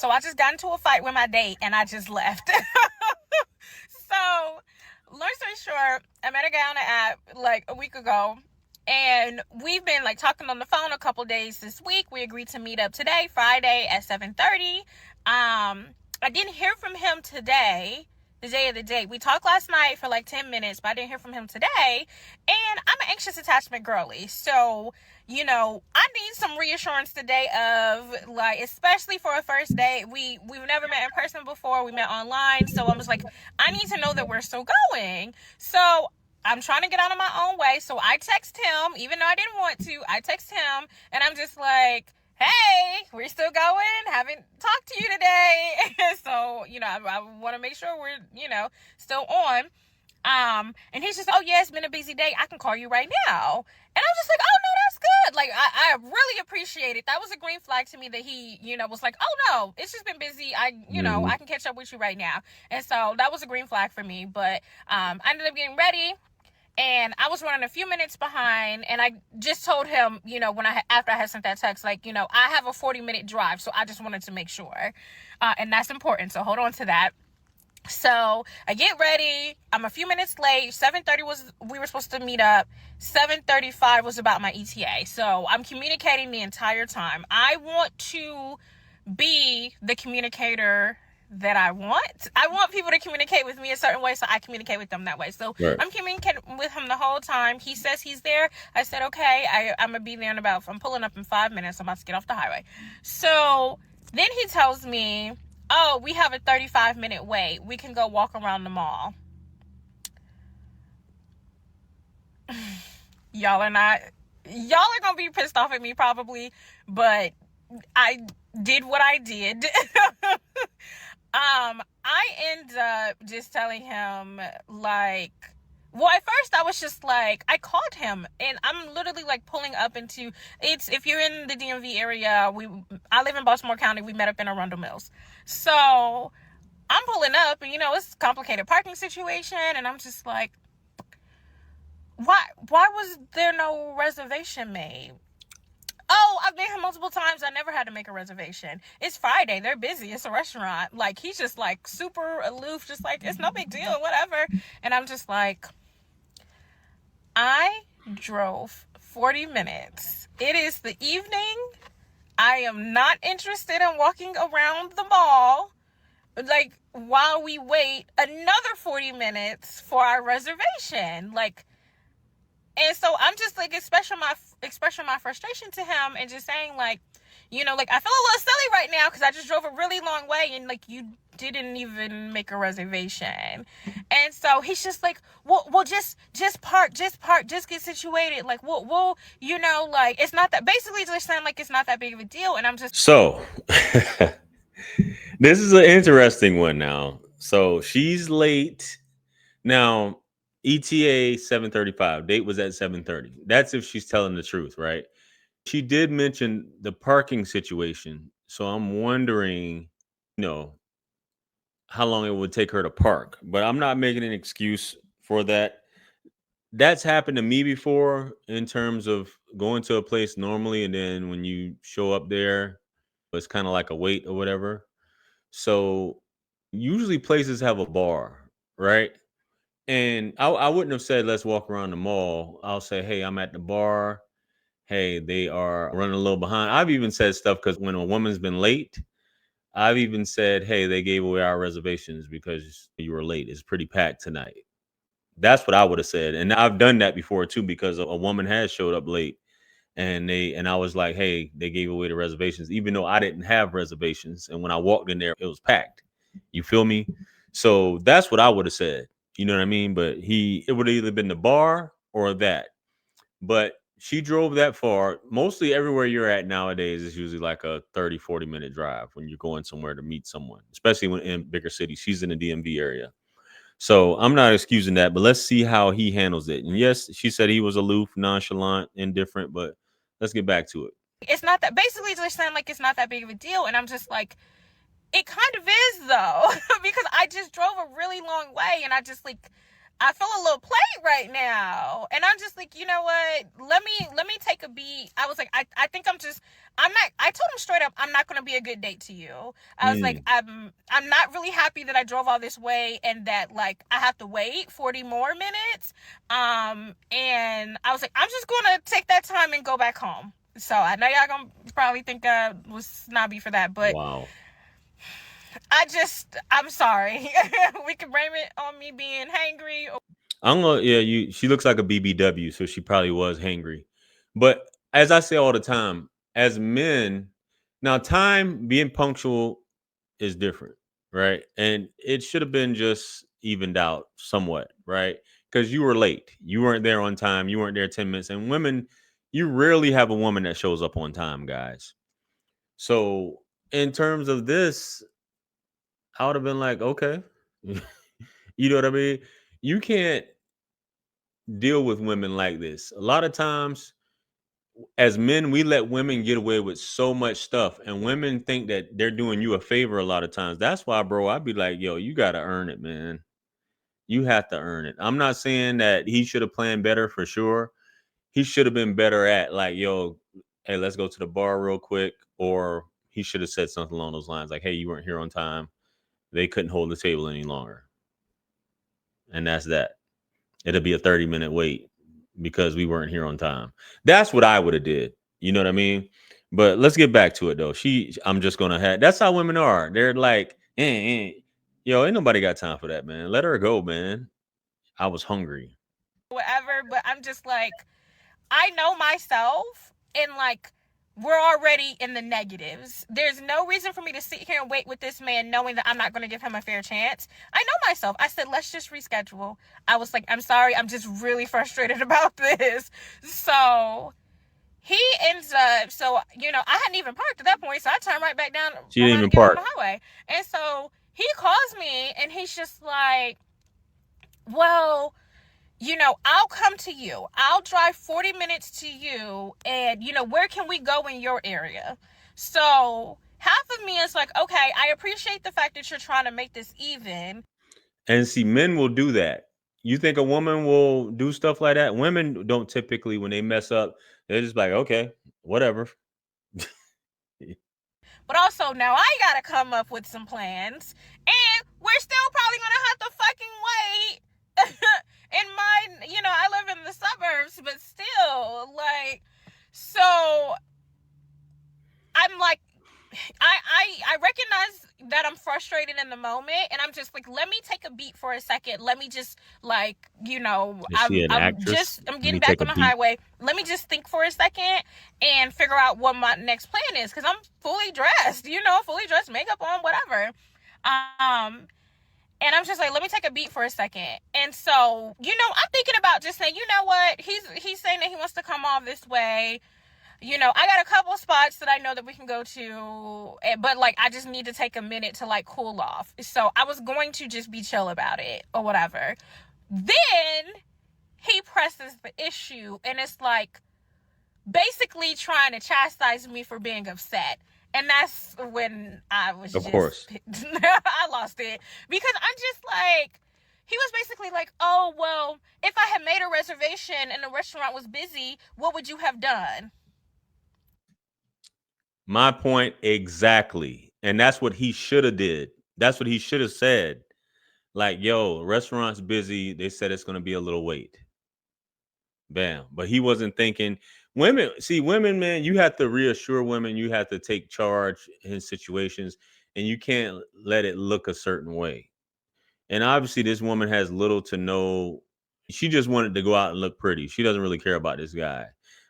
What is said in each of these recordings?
So I just got into a fight with my date and I just left. So, long story short, I met a guy on the app like a week ago. And we've been like talking on the phone a couple days this week. We agreed to meet up today, Friday at 7:30. I didn't hear from him today, the day of the date. We talked last night for like 10 minutes, but I didn't hear from him today. And I'm an anxious attachment girly. So, I need some reassurance today of like, especially for a first date. We've never met in person before. We met online. So I was like, I need to know that we're still going. So I'm trying to get out of my own way. So I text him, even though I didn't want to. I text him and I'm just like, hey, we're still going. Haven't talked to you today. So, I want to make sure we're, still on. And he's just, oh yeah, it's been a busy day. I can call you right now. And I'm just like, oh no, that's good. Like, I really appreciate it. That was a green flag to me that he, was like, oh no, it's just been busy. I can catch up with you right now. And so that was a green flag for me. But, I ended up getting ready. And I was running a few minutes behind, and I just told him, after I had sent that text, like, I have a 40-minute drive, so I just wanted to make sure, and that's important. So hold on to that. So I get ready. I'm a few minutes late. 7:30 we were supposed to meet up. 7:35 was about my ETA. So I'm communicating the entire time. I want to be the communicator that I want. I want people to communicate with me a certain way, so I communicate with them that way. So right. I'm communicating with him the whole time. He says he's there. I said, okay, I'm going to be there I'm pulling up in 5 minutes. I'm about to get off the highway. So then he tells me, oh, we have a 35-minute wait. We can go walk around the mall. Y'all are going to be pissed off at me probably, but I did what I did. I end up just telling him like, well, at first I was just like, I called him and I'm literally like pulling up if you're in the DMV area, I live in Baltimore County. We met up in Arundel Mills. So I'm pulling up and, it's a complicated parking situation. And I'm just like, why was there no reservation made? Oh, I've been here multiple times. I never had to make a reservation. It's Friday. They're busy. It's a restaurant. Like, he's just like super aloof, just like, it's no big deal, whatever. And I'm just like, I drove 40 minutes. It is the evening. I am not interested in walking around the mall, like, while we wait another 40 minutes for our reservation. Like, and so I'm just like expressing my frustration to him and just saying like, I feel a little silly right now because I just drove a really long way and like you didn't even make a reservation. And so he's just like, well, just park, just get situated. Like, we'll, like it's not that. Basically, just saying like it's not that big of a deal. And I'm just so. This is an interesting one now. So she's late now. ETA 7:35. Date was at 7:30. That's if she's telling the truth, right? She did mention the parking situation. So I'm wondering, how long it would take her to park. But I'm not making an excuse for that. That's happened to me before in terms of going to a place normally, and then when you show up there, it's kind of like a wait or whatever. So usually places have a bar, right? And I wouldn't have said, let's walk around the mall. I'll say, hey, I'm at the bar. Hey, they are running a little behind. I've even said stuff because when a woman's been late, I've even said, hey, they gave away our reservations because you were late. It's pretty packed tonight. That's what I would have said. And I've done that before too, because a woman has showed up late and I was like, hey, they gave away the reservations, even though I didn't have reservations. And when I walked in there, it was packed. You feel me? So that's what I would have said. You know what I mean? But it would have either been the bar or that. But she drove that far. Mostly everywhere you're at nowadays is usually like a 30, 40-minute drive when you're going somewhere to meet someone, especially when in bigger cities. She's in the DMV area. So I'm not excusing that, but let's see how he handles it. And yes, she said he was aloof, nonchalant, indifferent, but let's get back to it. It's not that, basically just saying like it's not that big of a deal. And I'm just like, it kind of is though, because I just drove a really long way and I just like, I feel a little played right now. And I'm just like, you know what? Let me take a beat. I was like, I think I'm not I told him straight up, I'm not gonna be a good date to you. I was like, Mm, I'm not really happy that I drove all this way and that like I have to wait 40 more minutes. And I was like, I'm just gonna take that time and go back home. So I know y'all gonna probably think I was snobby for that, but wow. I'm sorry. We can blame it on me being hangry. I'm gonna yeah, you she looks like a BBW, so she probably was hangry. But as I say all the time, as men, now time being punctual is different, right? And it should have been just evened out somewhat, right? Because you were late. You weren't there on time. You weren't there 10 minutes. And women, you rarely have a woman that shows up on time, guys. So in terms of this, I would have been like, okay. You know what I mean? You can't deal with women like this. A lot of times, as men, we let women get away with so much stuff, and women think that they're doing you a favor a lot of times. That's why, bro, I'd be like, yo, you got to earn it, man. You have to earn it. I'm not saying that he should have planned better for sure. He should have been better at, like, yo, hey, let's go to the bar real quick. Or he should have said something along those lines, like, hey, you weren't here on time. They couldn't hold the table any longer. And that's that. It'll be a 30-minute wait because we weren't here on time. That's what I would have did. You know what I mean? But let's get back to it though. I'm just gonna have. That's how women are. They're like, yo, ain't nobody got time for that, man. Let her go, man. I was hungry. Whatever, but I'm just like, I know myself, and like, we're already in the negatives. There's no reason for me to sit here and wait with this man knowing that I'm not going to give him a fair chance. I know myself. I said, let's just reschedule. I was like, I'm sorry, I'm just really frustrated about this. So he ends up, I hadn't even parked at that point, so I turned right back down She didn't around even and get on the park. highway. And so he calls me and he's just like, well, I'll come to you. I'll drive 40 minutes to you. And, where can we go in your area? So half of me is like, okay, I appreciate the fact that you're trying to make this even. And see, men will do that. You think a woman will do stuff like that? Women don't typically, when they mess up, they're just like, okay, whatever. But also, now I got to come up with some plans. And we're still probably going to have to fucking wait. I live in the suburbs, but still, like, so I'm like, I recognize that I'm frustrated in the moment, and I'm just like, let me take a beat for a second. Let me just like, Is she an actress? I'm Let getting me back take a on the beat. highway. Let me just think for a second and figure out what my next plan is, because I'm fully dressed, fully dressed, makeup on, whatever. Um, and I'm just like, let me take a beat for a second. And so, I'm thinking about just saying, you know what? He's saying that he wants to come all this way. I got a couple spots that I know that we can go to, but like I just need to take a minute to like cool off. So I was going to just be chill about it or whatever. Then he presses the issue and it's like basically trying to chastise me for being upset. And that's when I was Of just, course. I lost it. Because I'm just like, he was basically like, oh, well, if I had made a reservation and the restaurant was busy, what would you have done? My point exactly. And that's what he should have did. That's what he should have said. Like, yo, restaurant's busy. They said it's going to be a little wait. Bam. But he wasn't thinking. Women, man, you have to reassure women. You have to take charge in situations and you can't let it look a certain way. And obviously, this woman has little to no. She just wanted to go out and look pretty. She doesn't really care about this guy.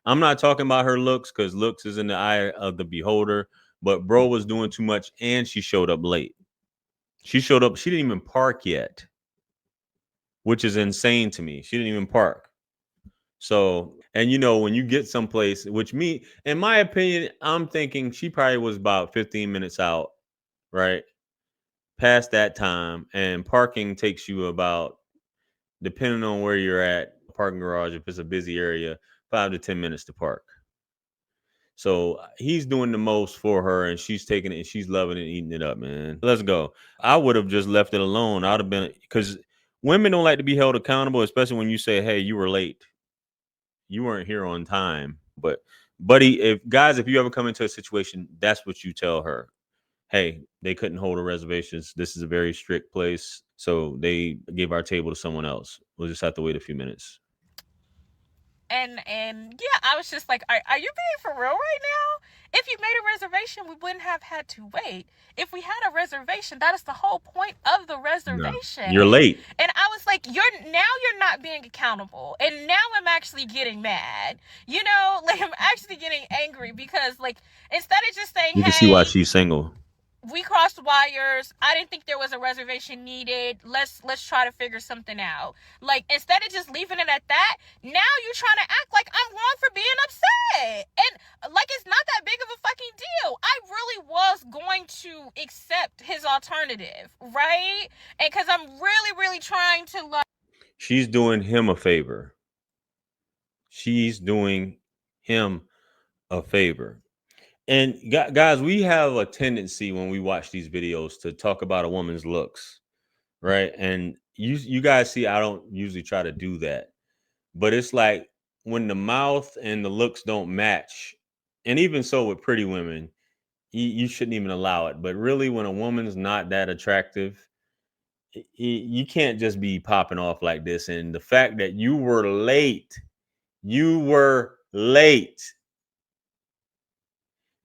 I'm not talking about her looks because looks is in the eye of the beholder. But bro was doing too much, and she showed up late. She showed up. She didn't even park yet, which is insane to me. She didn't even park. So, and when you get someplace, which me, in my opinion, I'm thinking she probably was about 15 minutes out, right? Past that time, and parking takes you about, depending on where you're at, parking garage, if it's a busy area, 5 to 10 minutes to park. So he's doing the most for her and she's taking it and she's loving it, eating it up, man. Let's go. I would have just left it alone. I'd have been, because Women don't like to be held accountable, especially when you say, "Hey, you were late. You weren't here on time." But buddy, if you ever come into a situation, that's what you tell her. Hey, they couldn't hold a reservations. This is a very strict place, so they gave our table to someone else. We'll just have to wait a few minutes. And yeah, I was just like, are you being for real right now? If you made a reservation, we wouldn't have had to wait. If we had a reservation, that is the whole point of the No, reservation. you're late. And I was like, you're not being accountable. And now I'm actually getting mad. You know, like I'm actually getting angry because like instead of just saying, You can see why hey, she's single. we crossed wires. I didn't think there was a reservation needed. Let's try to figure something out. Like instead of just leaving it at that, now you're trying to act like I'm wrong for being upset. And like it's not that big of a fucking deal. I really was going to accept his alternative, right? And cuz I'm really trying to like She's doing him a favor. She's doing him a favor. And guys, we have a tendency when we watch these videos to talk about a woman's looks, right? And you guys see, I don't usually try to do that, but it's like when the mouth and the looks don't match, and even so with pretty women, you shouldn't even allow it. But really, when a woman's not that attractive, you can't just be popping off like this. And the fact that you were late.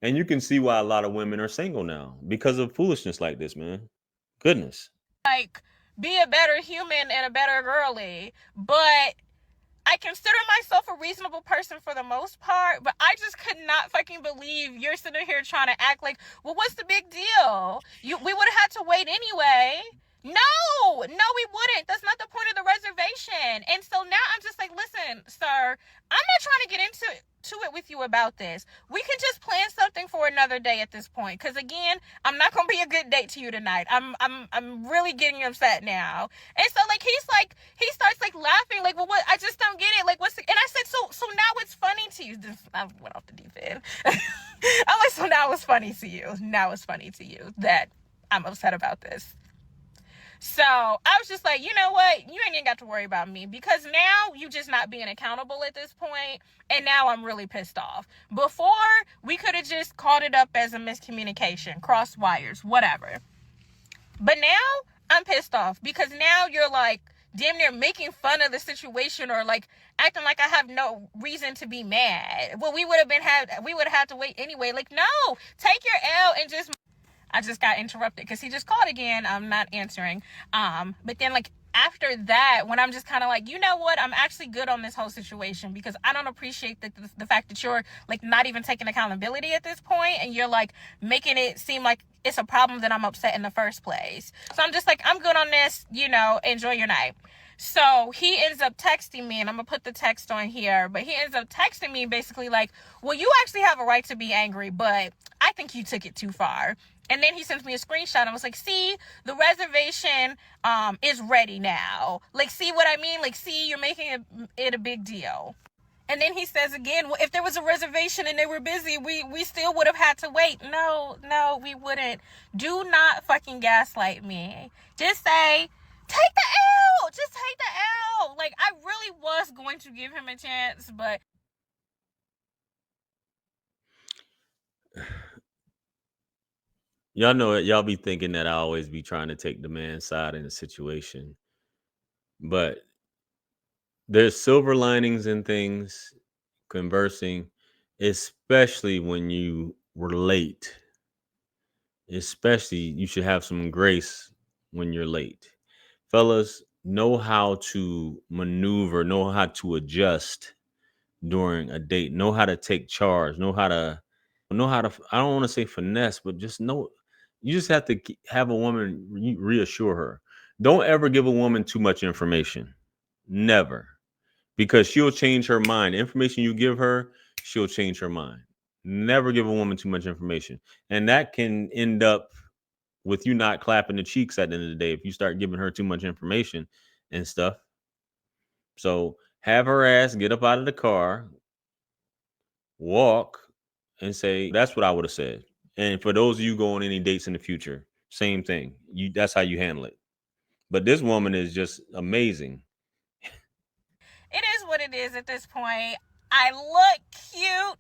And you can see why a lot of women are single now because of foolishness like this, man. Goodness. like be a better human and a better girly, but I consider myself a reasonable person for the most part, but I just could not fucking believe you're sitting here trying to act like, well, what's the big deal? We would have had to wait anyway. No, we wouldn't. That's not the point of the reservation. And so now I'm just like, listen, sir, I'm not trying to get into it with you about this. We can just plan something for another day at this point. Because again, I'm not gonna be a good date to you tonight. I'm really getting upset now. And so he starts like laughing, like, well, what? I just don't get it. Like, what's the? And I said, so now it's funny to you. I went off the deep end. I'm like, so now it's funny to you. Now it's funny to you that I'm upset about this. So I was just like, you know what? You ain't even got to worry about me because now you just not being accountable at this point, and now I'm really pissed off. Before, we could have just called it up as a miscommunication, cross wires, whatever. But now I'm pissed off because now you're like damn near making fun of the situation or like acting like I have no reason to be mad. Well, we would have had to wait anyway. Like, no, take your L and just. I just got interrupted because he just called again. I'm not answering. But then like after that, when I'm just kind of like, you know what, I'm actually good on this whole situation because I don't appreciate the fact that you're like not even taking accountability at this point and you're like making it seem like it's a problem that I'm upset in the first place. So I'm just like, I'm good on this, enjoy your night. So he ends up texting me, and I'm gonna put the text on here, but he ends up texting me basically like, well, you actually have a right to be angry, but I think you took it too far. And then he sends me a screenshot. I was like, see, the reservation is ready now. Like, see what I mean? Like, see, you're making it a big deal. And then he says again, well, if there was a reservation and they were busy, we still would have had to wait. No, we wouldn't. Do not fucking gaslight me. Just say, take the L. Just take the L. Like, I really was going to give him a chance, but Y'all know it. Y'all be thinking that I always be trying to take the man's side in a situation. But there's silver linings in things, conversing, especially when you were late. Especially, you should have some grace when you're late. Fellas, know how to maneuver, know how to adjust during a date, know how to take charge, I don't want to say finesse, but just know, you just have to have a woman reassure her. Don't ever give a woman too much information. Never. Because she'll change her mind. The information you give her, she'll change her mind. Never give a woman too much information. And that can end up with you not clapping the cheeks at the end of the day if you start giving her too much information and stuff. So have her ass get up out of the car, walk, and say, that's what I would have said. And for those of you going any dates in the future, same thing. That's how you handle it. But this woman is just amazing. It is what it is at this point. I look cute.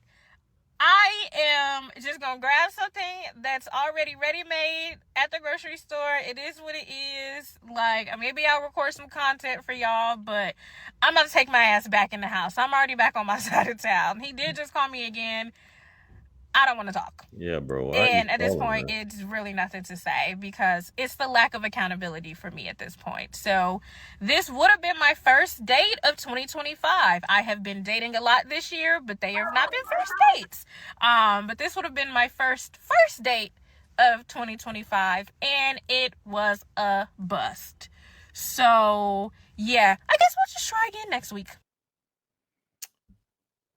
I am just gonna grab something that's already ready made at the grocery store. It is what it is. Like, maybe I'll record some content for y'all, but I'm about to take my ass back in the house. I'm already back on my side of town. He did just call me again. I don't want to talk. Yeah, bro. Why are you And at this calling point, her? it's really nothing to say because it's the lack of accountability for me at this point. So this would have been my first date of 2025. I have been dating a lot this year, but they have not been first dates. But this would have been my first date of 2025, and it was a bust. So yeah, I guess we'll just try again next week.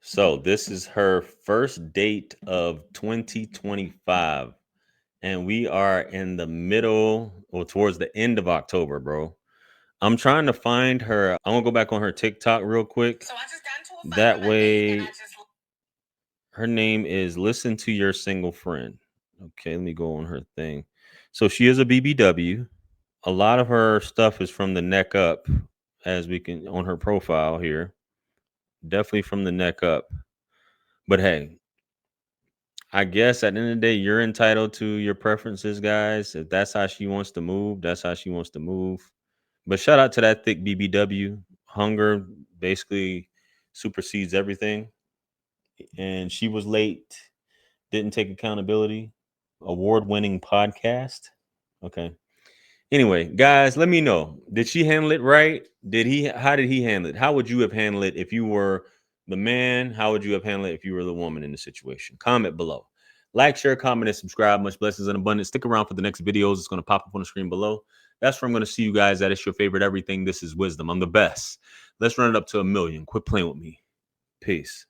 So this is her first date of 2025. And we are in the middle or towards the end of October, bro. I'm trying to find her. I'm gonna go back on her TikTok real quick. So I just got into a fight That with my date, and I way, just her name is Listen to Your Single Friend. Okay, let me go on her thing. So she is a BBW. A lot of her stuff is from the neck up, as we can on her profile here. Definitely from the neck up. But hey, I guess at the end of the day, you're entitled to your preferences, guys. If that's how she wants to move, that's how she wants to move. But shout out to that thick BBW. Hunger basically supersedes everything. And she was late, didn't take accountability. Award winning podcast. Okay. Anyway, guys, let me know. Did she handle it right? How did he handle it? How would you have handled it if you were the man? How would you have handled it if you were the woman in the situation? Comment below. Like, share, comment, and subscribe. Much blessings and abundance. Stick around for the next videos. It's going to pop up on the screen below. That's where I'm going to see you guys at. It's your favorite everything. This is wisdom. I'm the best. Let's run it up to 1 million. Quit playing with me. Peace.